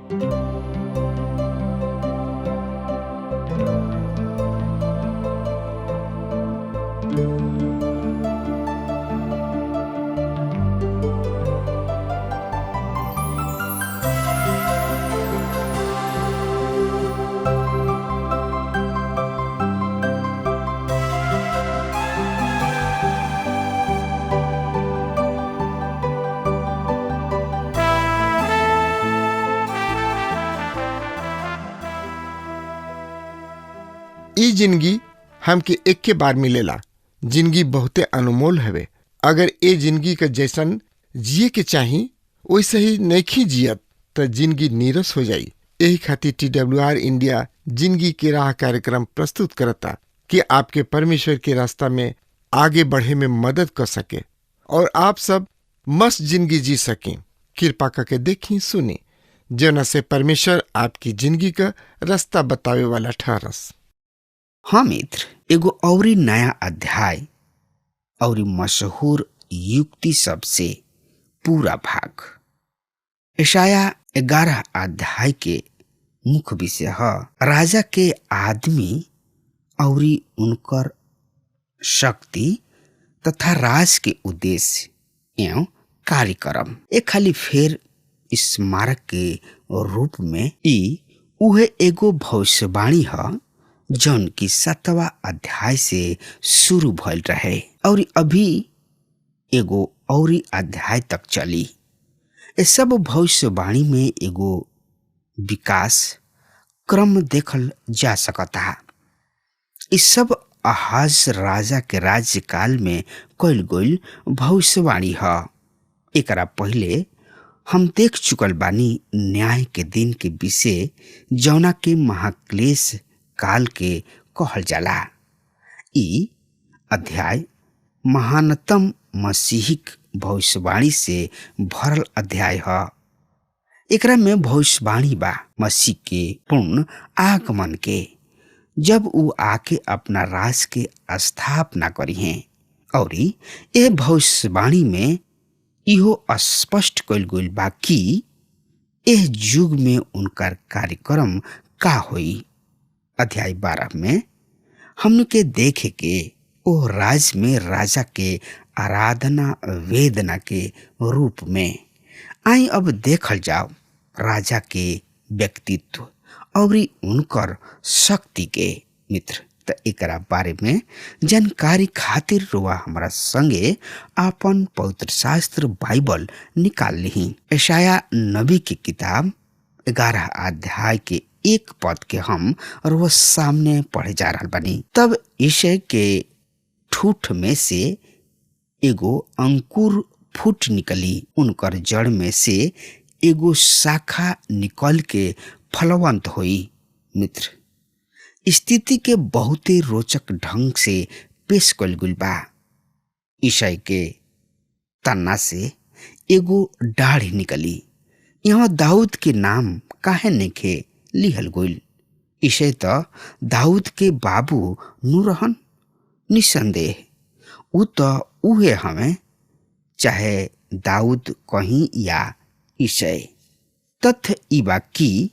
ई जिंदगी हमके एक के बार मिलेला। जिंदगी बहुते अनमोल हवे। अगर ए जिंदगी का जैसन जिए के चाही वैसे ही नहीं जियत तो जिंदगी नीरस हो जाई। यही खातिर TWR इंडिया जिंदगी के राह कार्यक्रम प्रस्तुत करता कि आपके परमेश्वर के रास्ता में आगे बढ़े में मदद कर सके और आप सब मस्त जिंदगी जी सकें। कृपा करके देखी सुनी जना से परमेश्वर आपकी जिंदगी का रास्ता बतावे वाला ठहरस। हाँ मित्र, एगो औरी नया अध्याय और मशहूर युक्ति सबसे पूरा भाग यशाया 11 अध्याय के मुख्य विषय है राजा के आदमी और उनकर शक्ति तथा राज के उद्देश्य एवं कार्यक्रम। एक खाली फेर स्मारक के रूप में ई उहे एगो भविष्यवाणी है जौन की 7वां अध्याय से शुरू भइल रहे और अभी एगो औरी अध्याय तक चली। ये सब भविष्यवाणी में एगो विकास क्रम देखल जा सकता। इस सब आहाज राजा के राज्यकाल में कइल गइल भविष्यवाणी है। एकरा पहले हम देख चुकल बानी न्याय के दिन के विषय जौना के महाक्लेश काल के कहल जाला। ई अध्याय महानतम मसीहिक भविष्यवाणी से भरल अध्याय है। एकरा में भविष्यवाणी बा मसीह के पूर्ण आगमन के, जब ऊ आके अपना राज के स्थापना करी हैं। और ये भविष्यवाणी में इहो स्पष्ट कइल गइल बा कि एह युग में उनकर कार्यक्रम का होई। अध्याय 12 में हमने के देखे के ओ राज में राजा के आराधना वेदना के रूप में। आई अब देखल जाओ राजा के व्यक्तित्व और उनकर शक्ति के। मित्र, त एकरा बारे में जानकारी खातिर रुआ हमारा संगे आपन पवित्र शास्त्र बाइबल निकाल ली। यशाया नबी की किताब 11 अध्याय के 1 पद के हम रोज सामने पढ़े जा रहा बनी। तब ईशय के ठूठ में से एगो अंकुर फूट निकली, उनकर जड़ में से एगो शाखा निकल के फलवंत हुई। मित्र, स्थिति के बहुते रोचक ढंग से पेश कइल गइल बा। ईशय के तना से एगो डाढ़ी निकली। यहाँ दाऊद के नाम काहे नेखे लिहल गइल? ईशय तो दाऊद के बाबू नु रहन। निसंदेह उ तो उहे हमें, चाहे दाऊद कहीं या ईशय। तथ्य ई बा कि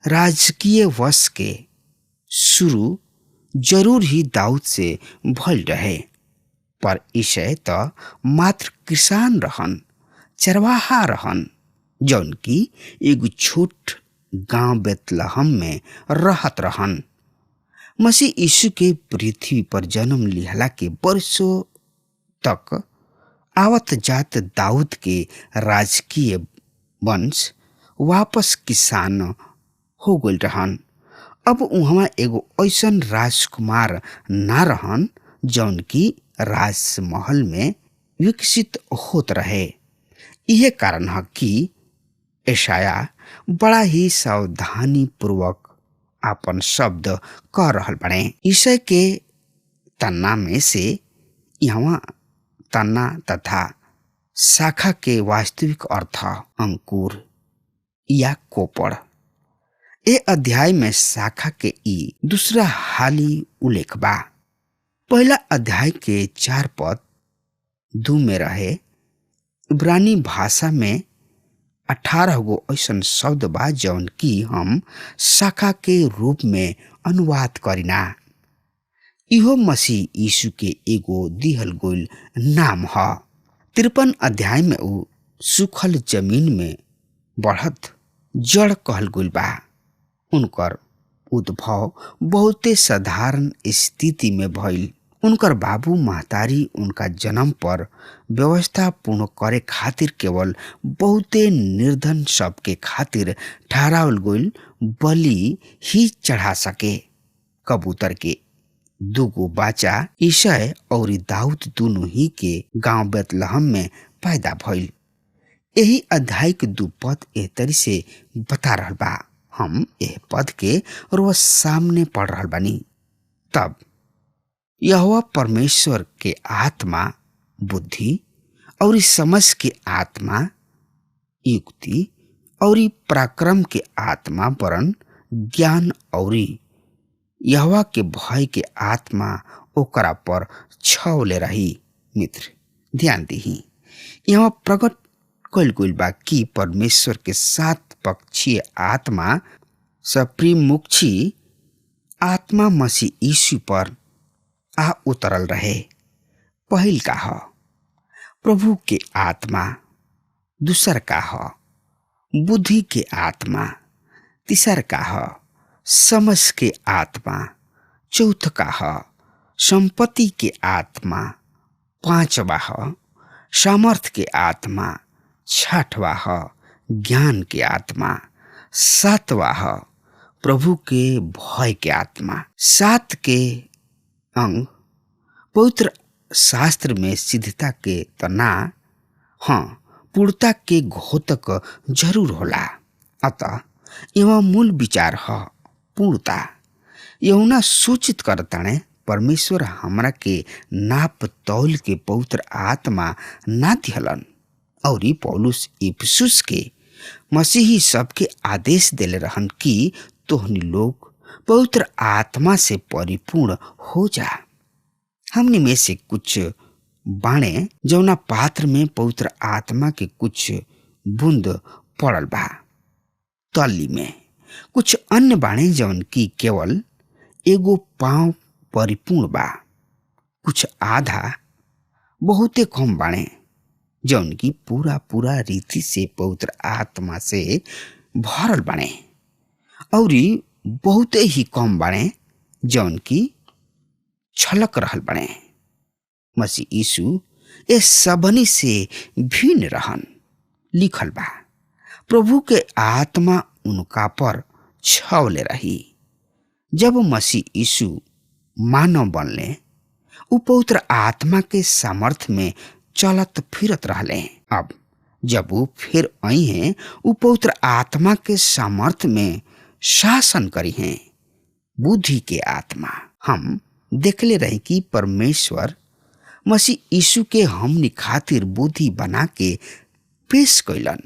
राजकीय वश के शुरू जरूर ही दाऊद से भइल रहे, पर ईशय तो मात्र किसान रहन, चरवाहा रहन, जौन की एगो छोट गांव बेतलहम में रहत रहन। मसीह यीशु के पृथ्वी पर जन्म लिहला के वर्षों तक आवत जात दाऊद के राजकीय वंश वापस किसान हो गइल रहन। अब उहाँ एगो ऐसन राजकुमार ना रहन जौन की राजमहल में विकसित होत रहे। यह कारण है कि यशाया बड़ा ही सावधानी पूर्वक आपन शब्द कह रहल बने। ईशय के तना में से यहाँ तना तथा शाखा के वास्तविक अर्थ अंकुर या कोपड़। ए अध्याय में शाखा के ई दूसरा हाली उल्लेख बा। पहला अध्याय के 4 पद 2 में रहे। इब्रानी भाषा में 18 गो ऐसन शब्द बा जौन की हम शाखा के रूप में अनुवाद करिना। इहो मसीह यीशु के एगो दिहल गोल नाम ह। 53 अध्याय में ऊ सूखल जमीन में बढ़त जड़ कहल गोल बा। उनकर उद्भव बहुते साधारण स्थिति में भइल। उनकर बाबू महतारी उनका जन्म पर व्यवस्था पूर्ण करे खातिर केवल बहुते निर्धन सबके खातिर ठहरावल गइल बलि ही चढ़ा सके। कबूतर के दूगो बच्चा ईशय और दाऊद दोनों ही के गांव बेतलहम में पैदा भइल। यही अध्याय के 2 पद एह तरी से बता रहल बा। हम एह पद के रोज सामने पढ़ रहल बानी। तब यहोवा परमेश्वर के आत्मा बुद्धि और समझ के आत्मा, युक्ति और पराक्रम के आत्मा वरन ज्ञान और यहोवा के भय के आत्मा ओकरा पर छौले रही। मित्र ध्यान दीही, यहाँ प्रकट कइल गइल बा कि परमेश्वर के 7 पक्षीय आत्मा सप्रीमुक्षी आत्मा मसीह यीशु पर आ उतरल रहे। पहिल का ह प्रभु के आत्मा, दूसर का ह बुद्धि के आत्मा, तीसर का ह समझ के आत्मा, चौथ का ह संपत्ति के आत्मा, पांचवा ह सामर्थ के आत्मा, छठवा ह ज्ञान के आत्मा, सातवा ह प्रभु के भय के आत्मा। 7 के अंग पवित्र शास्त्र में सिद्धता के तना पूर्णता के घोतक जरूर होला। अतः एवं मूल विचार ह पूर्णता। यहुना सूचित करताने परमेश्वर हमरा के नाप तौल के पवित्र आत्मा ना दिहलन और पौलुस इफिसुस के मसीही सबके आदेश देले रहन कि तोहनी लोग पवित्र आत्मा से परिपूर्ण हो जा। हमने में से कुछ बाणे जौना पात्र में पवित्र आत्मा के कुछ बूंद पड़ल बा तली में, कुछ अन्य बाणे जौन की केवल एगो पांव परिपूर्ण बा, कुछ आधा बहुते कम बाणे जौन की पूरा रीति से पवित्र आत्मा से भरल बाणे और बहुते ही कम बाणे जौन की छलक रहल बाणे। मसीह यीशु ए सबनी से भिन्न रहन। लिखल बा प्रभु के आत्मा उनका पर छौले रही। जब मसीह यीशु मानव बनले उ पवित्र आत्मा के सामर्थ्य में चलत फिरत रहले। अब जब वो फिर आई हैं उ पवित्र आत्मा के सामर्थ्य में शासन करी हैं। बुद्धि के आत्मा हम देखले रहे कि परमेश्वर मसीह यीशु के हमनी खातिर बुद्धि बना के पेश कैलन,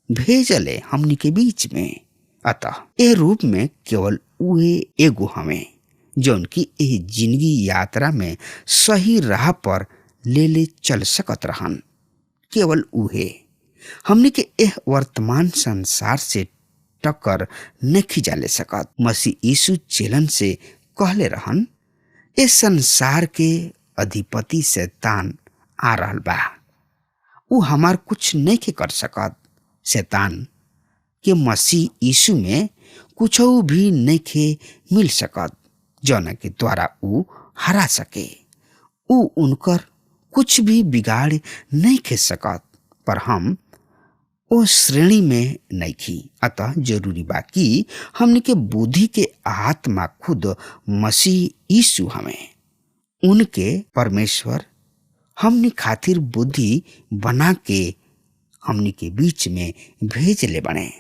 भेजले हमनी के बीच में। अतः ए रूप में केवल उहे एगो हमें जौन की एह जिंदगी यात्रा में सही राह पर ले चल सकत रहन। केवल उहे हमनी के एह वर्तमान संसार से टक्कर नहीं जा ले सकत। मसीह यीशु चेलन से कहले रहन, इस संसार के अधिपति शैतान आ रहल बा, उ हमार कुछ नहीं के कर सकत। शैतान के मसीह यीशु में कुछ भी नहीं के मिल सकत जौना के द्वारा उ हरा सके। उ उनकर कुछ भी बिगाड़ नहीं के सकत, पर हम ओ श्रेणी में नहीं खी। अतः जरूरी बा कि हमने के बुद्धि के आत्मा खुद मसीह यीशु हमें उनके परमेश्वर हमने खातिर बुद्धि बना के हमने के बीच में भेज ले बने।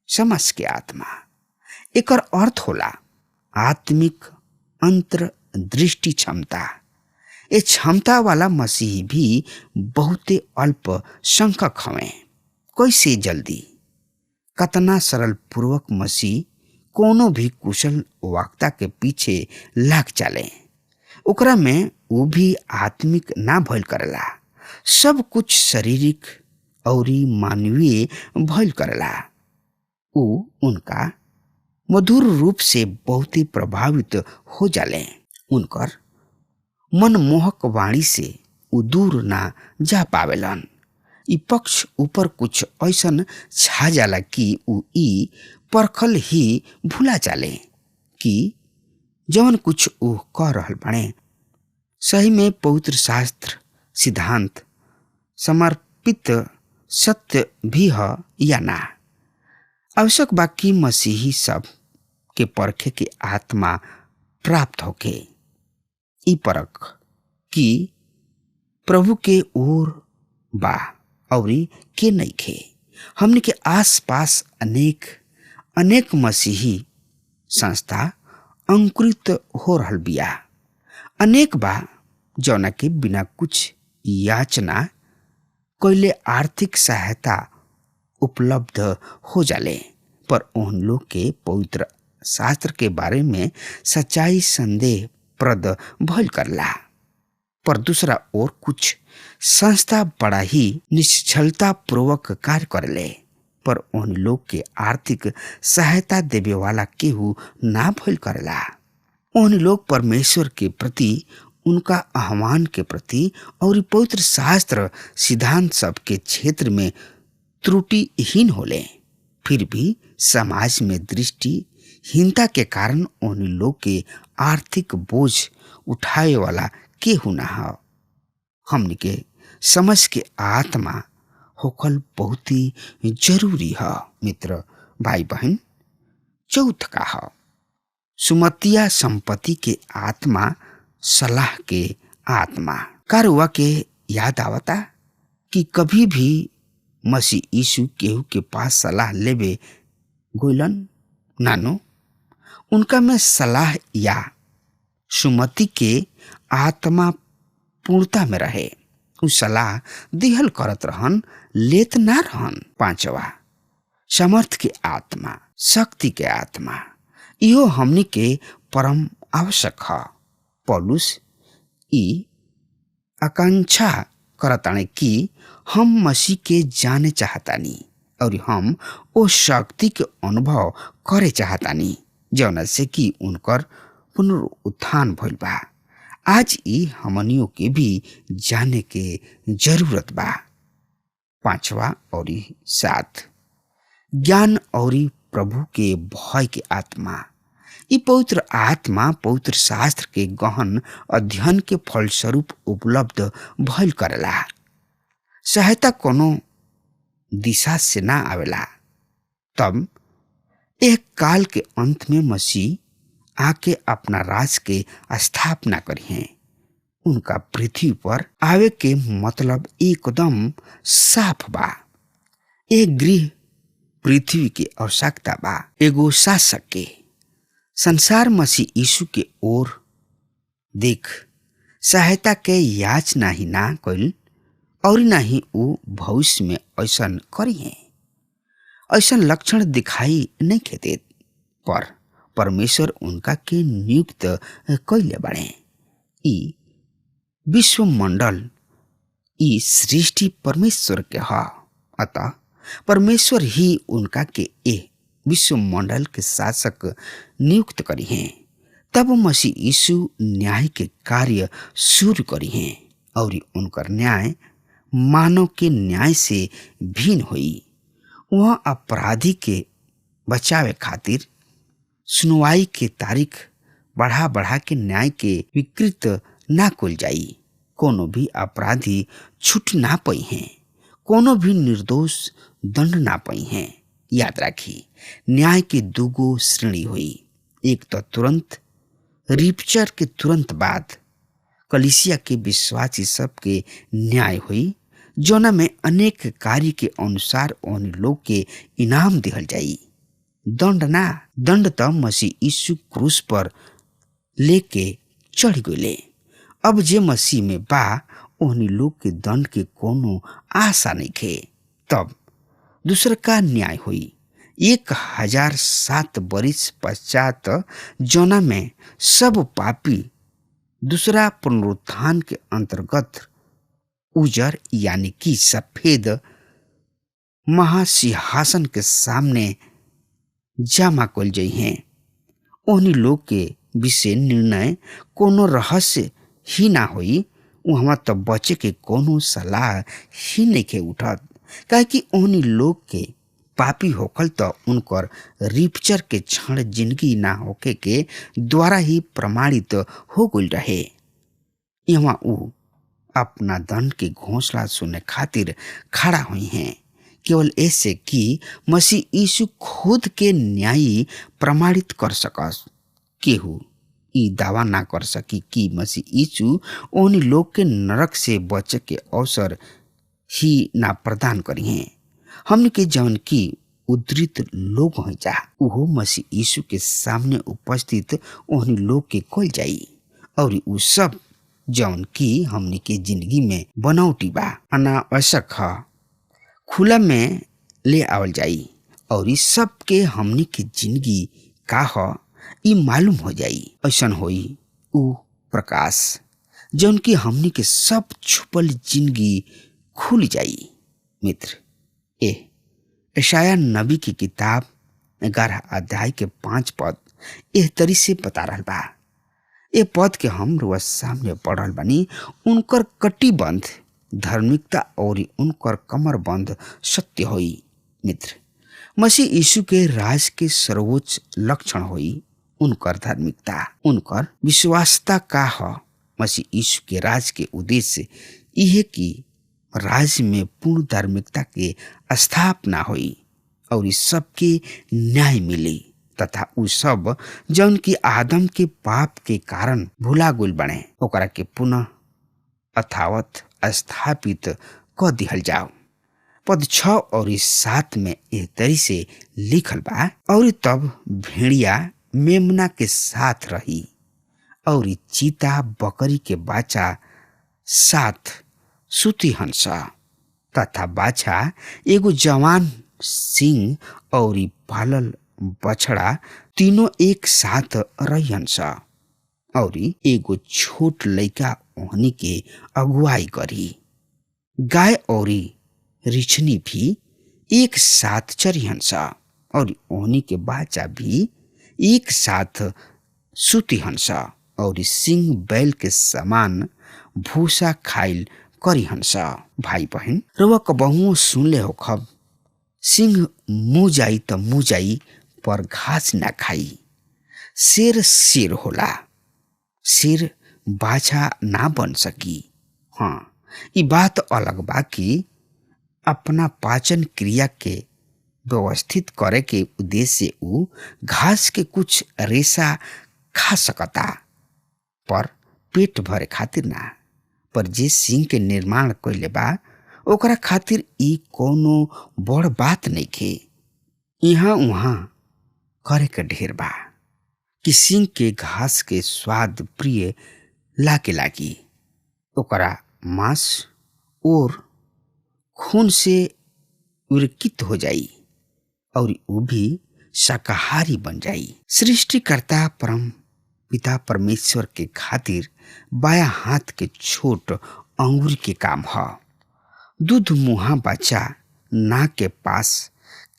समझ के आत्मा एकर अर्थ होला आत्मिक अंतर्दृष्टि क्षमता। ए क्षमता वाला मसीह भी बहुते अल्प संख्यक हमें। कैसे जल्दी कतना सरल पूर्वक मसीह कोनो भी कुशल वक्ता के पीछे लाग चले, ओकरा में वो भी आत्मिक ना भइल करेला। सब कुछ शारीरिक और मानवीय भइल करेला। उ उनका मधुर रूप से बहुत ही प्रभावित हो जाले। उनकर मनमोहक वाणी से उ दूर ना जा पावेलन। इ पक्ष ऊपर कुछ ऐसन छा जाला कि उ ई परखल ही भूला जाले कि जवन कुछ उ कह रहल बाणे सही में पवित्र शास्त्र सिद्धांत समर्पित सत्य भी है या ना। आवश्यक बाकी मसीही सब के परखे के आत्मा प्राप्त होके ई परख कि प्रभु के ओर बा और के नहीं खे। हमने के आस पास अनेक मसीही संस्था अंकुरित हो रहल बिया। अनेक बा जौना के बिना कुछ याचना कोइले आर्थिक सहायता उपलब्ध हो जाले, पर उन लोग के पवित्र शास्त्र के बारे में सच्चाई संदेह प्रद भइल करला। पर दूसरा ओर कुछ संस्था बड़ा ही निश्चलता पूर्वक कार्य करले, पर उन लोग के आर्थिक सहायता देवे वाला केहू ना भइल करला। उन लोग परमेश्वर के प्रति उनका आह्वान के प्रति और पवित्र शास्त्र सिद्धांत सब के क्षेत्र में त्रुटिहीन होले। फिर भी समाज में दृष्टिहीनता के कारण उन लोग के आर्थिक बोझ उठाए वाला केहू ना हो। हमने के समझ के आत्मा होकल बहुत ही जरूरी है। मित्र भाई बहन, चौथ का है सुमतिया संपत्ति के आत्मा, सलाह के आत्मा। कारुआ के याद आवता कि कभी भी मसीह यीशु केहू के पास सलाह लेवे गोलन नानो, उनका में सलाह या सुमति के आत्मा पूर्णता में रहे। उ सलाह दिहल करत रहन, लेत ना रहन। पांचवा समर्थ के आत्मा, शक्ति के आत्मा। इहो हमनी के परम आवश्यक है। पौलुस ई आकांक्षा करताने कि हम मसीह के जाने चाहतानी और हम ओ शक्ति के अनुभव करे चाहतानी जौना से कि उनकर पुनरुत्थान भइल बा। आज ई हमनियों के भी जाने के जरूरत बा। पांचवा और सात ज्ञान और प्रभु के भय के आत्मा। ई पवित्र आत्मा पवित्र शास्त्र के गहन अध्ययन के फलस्वरूप उपलब्ध भइल करेला। सहायता कोनो दिशा से ना आवेला। तब एक काल के अंत में मसीह आके अपना राज के स्थापना करी हैं। उनका पृथ्वी पर आवे के मतलब एकदम साफ बा। एक गृह पृथ्वी की आवश्यकता बा, एगो शासक के। संसार मसीह यीशु के ओर देख सहायता के याचना ही ना कइल और ना ही वो भविष्य में ऐसन करी है। ऐसन लक्षण दिखाई नहीं खेते, पर परमेश्वर उनका के नियुक्त कइले बाड़े। ई विश्व मंडल, ई सृष्टि परमेश्वर के है। अतः परमेश्वर ही उनका के ए विश्व मंडल के शासक नियुक्त करी हैं। तब मसीह यीशु न्याय के कार्य शुरू करी हैं और उनकर न्याय मानव के न्याय से भिन्न हुई। वह अपराधी के बचावे खातिर सुनवाई के तारीख बढ़ा बढ़ा के न्याय के विकृत ना कुल जाई। कोनो भी अपराधी छूट ना पाई हैं, कोनो भी निर्दोष दंड ना पाई हैं। याद राखी, न्याय की दुगो श्रेणी हुई। एक तो तुरंत रिप्चर के तुरंत बाद कलीसिया के विश्वासी सब के न्याय हुई, जोना में अनेक कार्य के अनुसार उन लोग के इनाम दिहल जाई। दंड ना, दंड तो मसीह यीशु क्रूस पर लेके चढ़ गए। अब जे मसीह में बा उन लोग के दंड के कोनो आशा नहीं खे। तब दूसरा का न्याय हुई 1007 वर्ष पश्चात, जोना में सब पापी दूसरा पुनरुत्थान के अंतर्गत उजर यानी कि सफेद महासिंहासन के सामने जमा कल जाइ हैं। ओहनी लोग के विषय निर्णय कोनो रहस्य ही ना होई। वहाँ तो बचे के कोनो सलाह ही नहीं के उठत, काहे कि ओहनी लोग के पापी होकल तो उनकर रिपचर के क्षण जिंदगी ना होके के द्वारा ही प्रमाणित हो गई रहे। यहाँ ऊ अपना दंड के घोषणा सुनने खातिर खड़ा हुई हैं, केवल ऐसे कि मसीह यीशु खुद के न्यायी प्रमाणित कर सकस। केहू ई दावा ना कर सकी कि मसीह यीशु उन लोग के नरक से बचे के अवसर ही ना प्रदान करी हैं। हमने के जौन की उद्धृत लोग हो जा उहो मसीह यीशु के सामने उपस्थित उन लोग के कल जाई, और उ सब जौन की हमने के जिंदगी में बनौटी बा अनावश्यक है खुला में ले आवल जाई, और इस सब के हमने के जिंदगी का ह ई मालूम हो जाई। ऐसन होई उ प्रकाश जौन की हमने के सब छुपल जिंदगी खुल जाई। मित्र, यशायाह नबी की किताब 11 अध्याय के 5 पद एह तरी से बता रहल बा। ए पद के हम रोज सामने पढ़ल बानी। उनकर कटिबंध धार्मिकता और उनकर कमरबंध सत्य होई। मित्र, मसीह यीशु के राज के सर्वोच्च लक्षण होई उनकर धार्मिकता, उनकर विश्वासता का ह। मसीह यीशु के राज के उद्देश्य यह कि राज में पूर्ण धार्मिकता के स्थापना हुई और इस सब के न्याय मिली, तथा उ सब जौन की आदम के पाप के कारण भुला गुल बने ओकरा के पुनः अथावत स्थापित क दिहल जाओ। पद 6 और 7 में एह तरी से लिखल बा, और तब भेड़िया मेमना के साथ रही और चीता बकरी के बाचा साथ सुती हंसा, तथा बाछा एगो जवान सिंह और पालल बछड़ा तीनों एक साथ रही हंसा, और एगो छोट लड़का ओहनी के अगुवाई करी। गाय और रिछनी भी एक साथ चरी हंसा, और ओहनी के बाचा भी एक साथ सुती हंसा, और सिंह बैल के समान भूसा खाइल करी हंसा। भाई बहन, रउआ कबहुओ सुनले हो खब, सिंह मुँह जाई त मुँह जाई पर घास ना खाई। शेर शेर होला, शेर बाछा ना बन सकी। हाँ, ई बात अलग बा कि अपना पाचन क्रिया के व्यवस्थित करे के उद्देश्य उ घास के कुछ रेशा खा सकता, पर पेट भरे खातिर ना। पर जे सिंह के निर्माण कइले बा ओकरा खातिर ई कोनो बड़ बात नहीं खे। यहाँ उहाँ करे के ढेर बा कि सिंह के घास के स्वाद प्रिय लागी, ओकरा मांस और खून से उर्कित हो जाई और वो भी शाकाहारी बन जाई। सृष्टिकर्ता परम पिता परमेश्वर के खातिर बाया हाथ के छोट अंगूर के काम ह। दूध मुहा बच्चा नाक के पास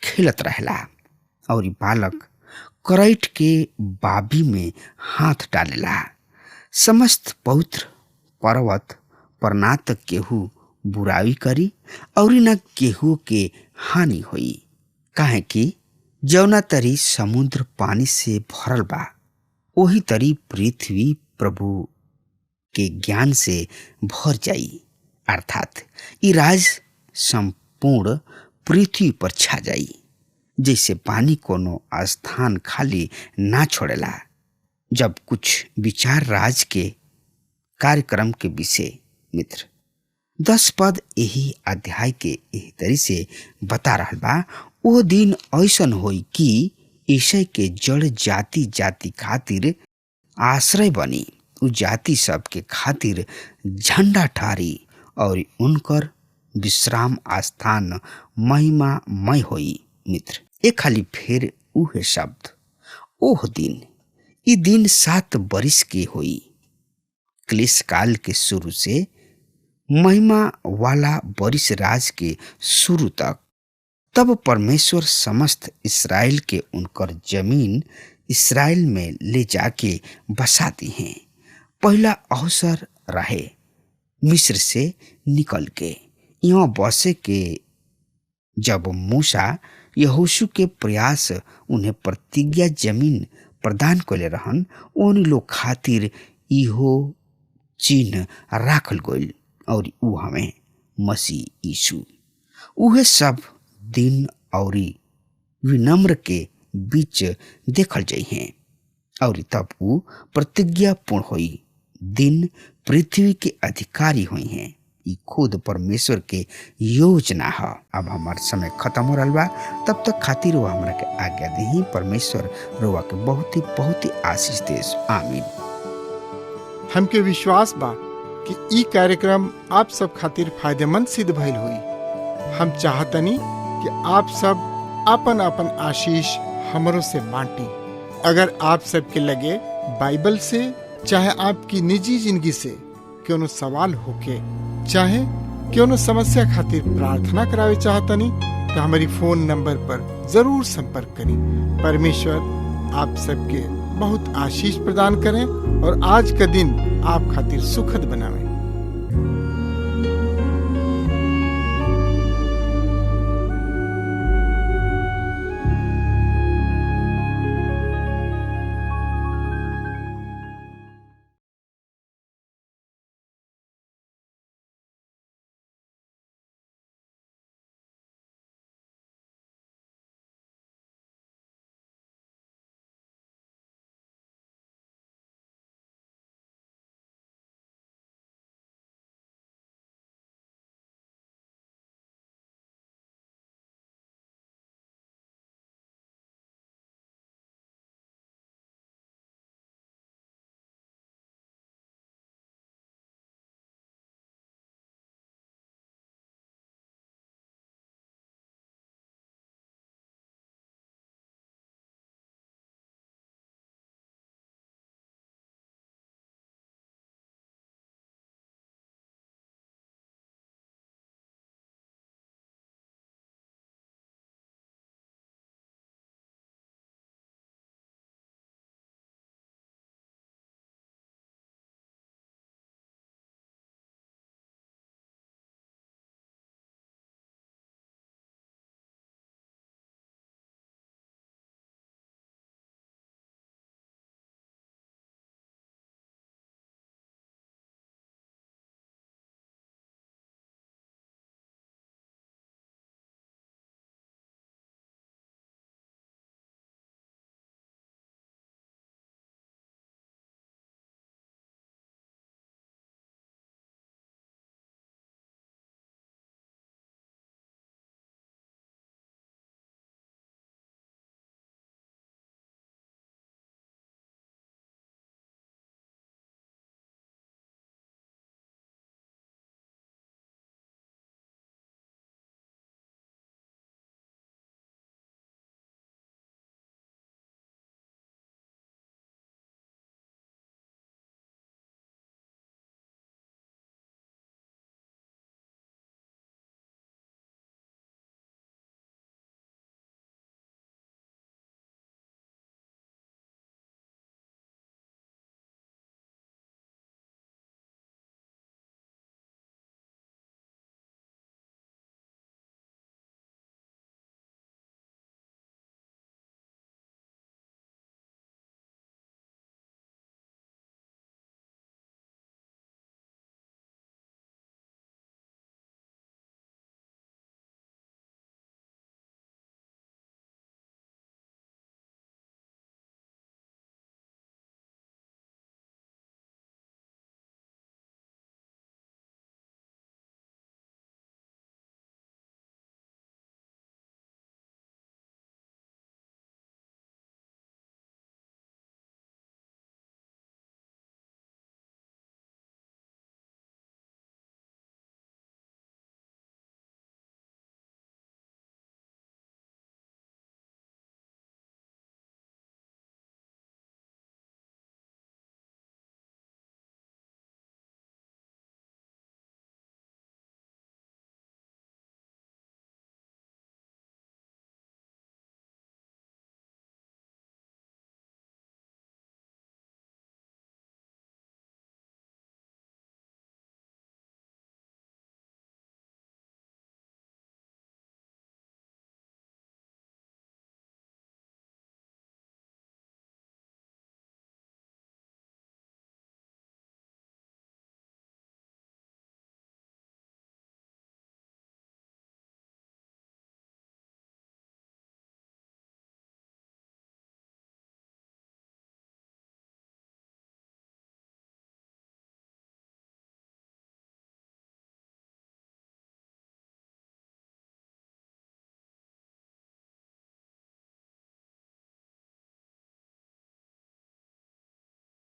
खेलत रहला, और बालक करैट के बाबी में हाथ डालेला। समस्त पवित्र पर्वत पर ना त केहू बुराई करी और न केहू के हानि होई, काहे कि जौना तरी समुद्र पानी से भरल बा वही तरी पृथ्वी प्रभु के ज्ञान से भर जाई, अर्थात ई राज संपूर्ण पृथ्वी पर छा जाई। जैसे पानी कोनो स्थान खाली ना छोड़ेला। जब कुछ विचार राज के कार्यक्रम के विषय मित्र 10 पद यही अध्याय के एही तरी से बता रहल बा। वो दिन ऐसन होई कि ईशय के जड़ जाति जाति खातिर आश्रय बनी, उ जाति सब के खातिर झंडा ठारी और उनकर विश्राम स्थान महिमामय होई। मित्र, एक खाली फिर उहे शब्द ओह दिन, ई दिन 7 बरिस के होई, क्लेश काल के शुरू से महिमा वाला बरिस राज के शुरू तक। तब परमेश्वर समस्त इसराइल के उनकर जमीन इसराइल में ले जाके बसा दी हैं। पहला अवसर रहे मिस्र से निकल के यहाँ बसे के, जब मूसा यहोशू के प्रयास उन्हें प्रतिज्ञा जमीन प्रदान कले रहन, उन लोग खातिर इहो चिन्ह राखल गइल और ऊ हमें मसीह यीशु। उहे सब दिन और विनम्र के बीच देखल जाइ हैं और तब ऊ प्रतिज्ञा पूर्ण हुई दिन पृथ्वी के अधिकारी हुई हैं। ई खुद परमेश्वर के योजना है। अब हमार समय खत्म हो रहा बा, तब तक खातिर वो हमरा के आज्ञा दही। परमेश्वर रोवा के बहुत ही आशीष देस। आमीन। हमके विश्वास बा कि ई कार्यक्रम आप सब खातिर फायदेमंद सिद्ध भइल हुई। हम चाहतनी कि आप सब अपन अपन आशीष हमरों से बांटी। अगर आप सबके लगे बाइबल से चाहे आपकी निजी जिंदगी से क्यों सवाल होके, चाहे क्यों समस्या खातिर प्रार्थना करावे चाहतनी, तो हमारी फोन नंबर पर जरूर संपर्क करें। परमेश्वर आप सबके बहुत आशीष प्रदान करें और आज का दिन आप खातिर सुखद बनावे।